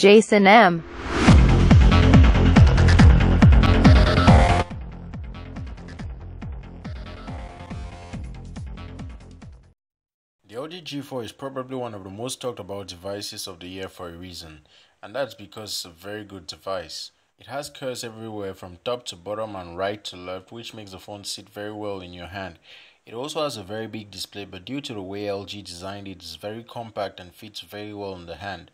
Jason M. The LG G4 is probably one of the most talked about devices of the year for a reason, and that's because it's a very good device. It has curves everywhere from top to bottom and right to left, which makes the phone sit very well in your hand. It also has a very big display, but due to the way LG designed it, it's very compact and fits very well in the hand.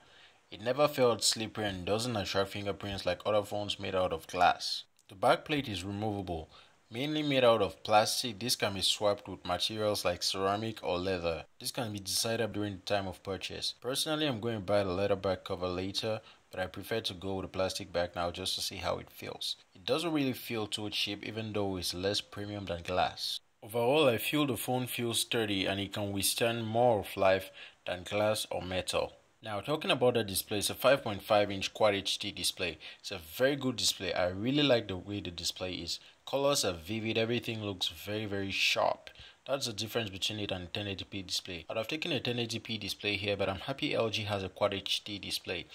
It never felt slippery and doesn't attract fingerprints like other phones made out of glass. The backplate is removable. Mainly made out of plastic, this can be swapped with materials like ceramic or leather. This can be decided during the time of purchase. Personally, I'm going to buy the leather back cover later, but I prefer to go with a plastic bag now just to see how it feels. It doesn't really feel too cheap even though it's less premium than glass. Overall, I feel the phone feels sturdy and it can withstand more of life than glass or metal. Now, talking about the display, it's a 5.5-inch Quad HD display. It's a very good display. I really like the way the display is. Colors are vivid, everything looks very sharp. That's the difference between it and a 1080p display. I'd have taken a 1080p display here, but I'm happy LG has a Quad HD display.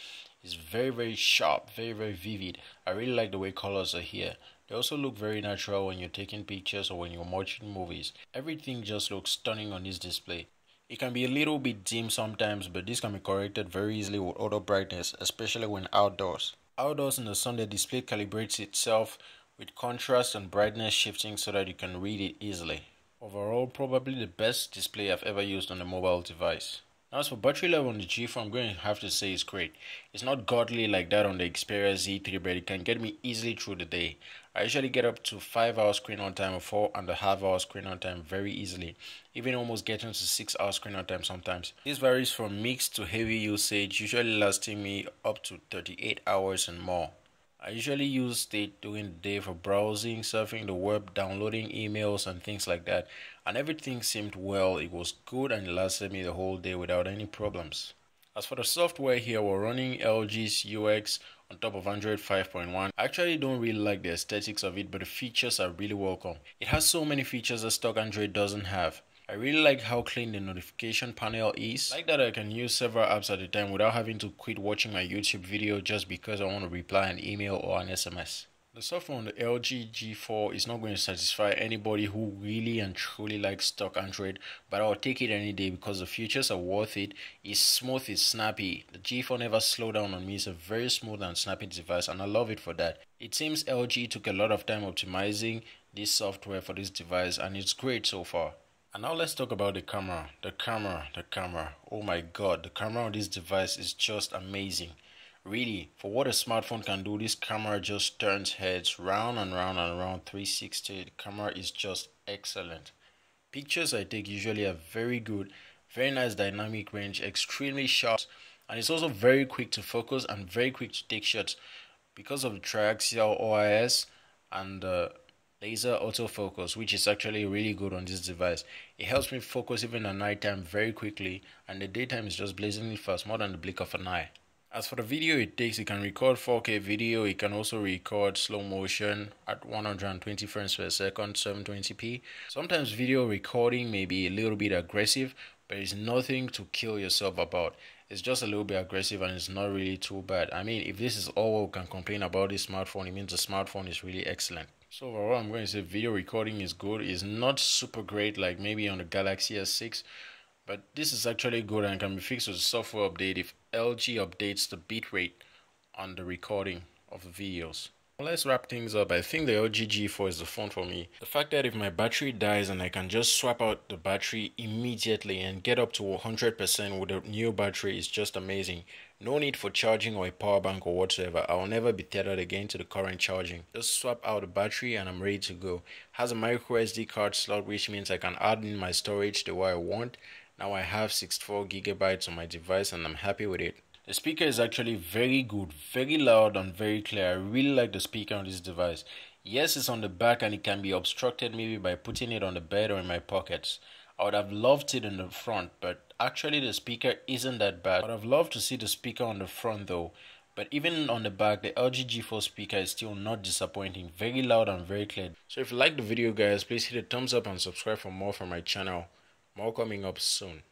It's very sharp, very vivid. I really like the way colors are here. They also look very natural when you're taking pictures or when you're watching movies. Everything just looks stunning on this display. It can be a little bit dim sometimes, but this can be corrected very easily with auto brightness, especially when outdoors. Outdoors in the sun, the display calibrates itself with contrast and brightness shifting so that you can read it easily. Overall, probably the best display I've ever used on a mobile device. Now, as for battery level on the G4, I'm going to have to say it's great. It's not godly like that on the Xperia Z3, but it can get me easily through the day. I usually get up to 5 hours screen on time or 4.5 hours screen on time very easily, even almost getting to 6 hours screen on time sometimes. This varies from mixed to heavy usage, usually lasting me up to 38 hours and more. I usually use it during the day for browsing, surfing the web, downloading emails and things like that, and everything seemed well. It was good and it lasted me the whole day without any problems. As for the software here, we're running LG's UX on top of Android 5.1. I actually don't really like the aesthetics of it, but the features are really welcome. It has so many features that stock Android doesn't have. I really like how clean the notification panel is. I like that I can use several apps at a time without having to quit watching my YouTube video just because I want to reply an email or an SMS. The software on the LG G4 is not going to satisfy anybody who really and truly likes stock Android, but I'll take it any day because the features are worth it. It's smooth, it's snappy. The G4 never slowed down on me. It's a very smooth and snappy device and I love it for that. It seems LG took a lot of time optimizing this software for this device and it's great so far. And now let's talk about the camera. The camera. Oh my god, the camera on this device is just amazing. Really, for what a smartphone can do, this camera just turns heads round and round 360. The camera is just excellent. Pictures I take usually are very good, very nice dynamic range, extremely sharp, and it's also very quick to focus and very quick to take shots because of the triaxial OIS and the laser autofocus, which is actually really good on this device. It helps me focus even at night time very quickly, and the daytime is just blazingly fast, more than the blink of an eye. As for the video it takes, it can record 4K video, it can also record slow motion at 120 frames per second, 720p. Sometimes video recording may be a little bit aggressive, but it's nothing to kill yourself about. It's just a little bit aggressive and it's not really too bad. I mean, if this is all we can complain about this smartphone, it means the smartphone is really excellent. So overall, I'm going to say video recording is good. It's not super great like maybe on the Galaxy S6, but this is actually good and can be fixed with a software update if LG updates the bitrate on the recording of the videos. Let's wrap things up. I think the LG G4 is the phone for me. The fact that if my battery dies and I can just swap out the battery immediately and get up to 100% with a new battery is just amazing. No need for charging or a power bank or whatsoever. I will never be tethered again to the current charging. Just swap out the battery and I'm ready to go. Has a micro SD card slot, which means I can add in my storage the way I want. Now I have 64 gigabytes on my device and I'm happy with it. The speaker is actually very good, very loud and very clear. I really like the speaker on this device. Yes, it's on the back and it can be obstructed maybe by putting it on the bed or in my pockets. I would have loved it in the front, but actually the speaker isn't that bad. I would have loved to see the speaker on the front though. But even on the back, the LG G4 speaker is still not disappointing. Very loud and very clear. So if you like the video guys, please hit a thumbs up and subscribe for more from my channel. More coming up soon.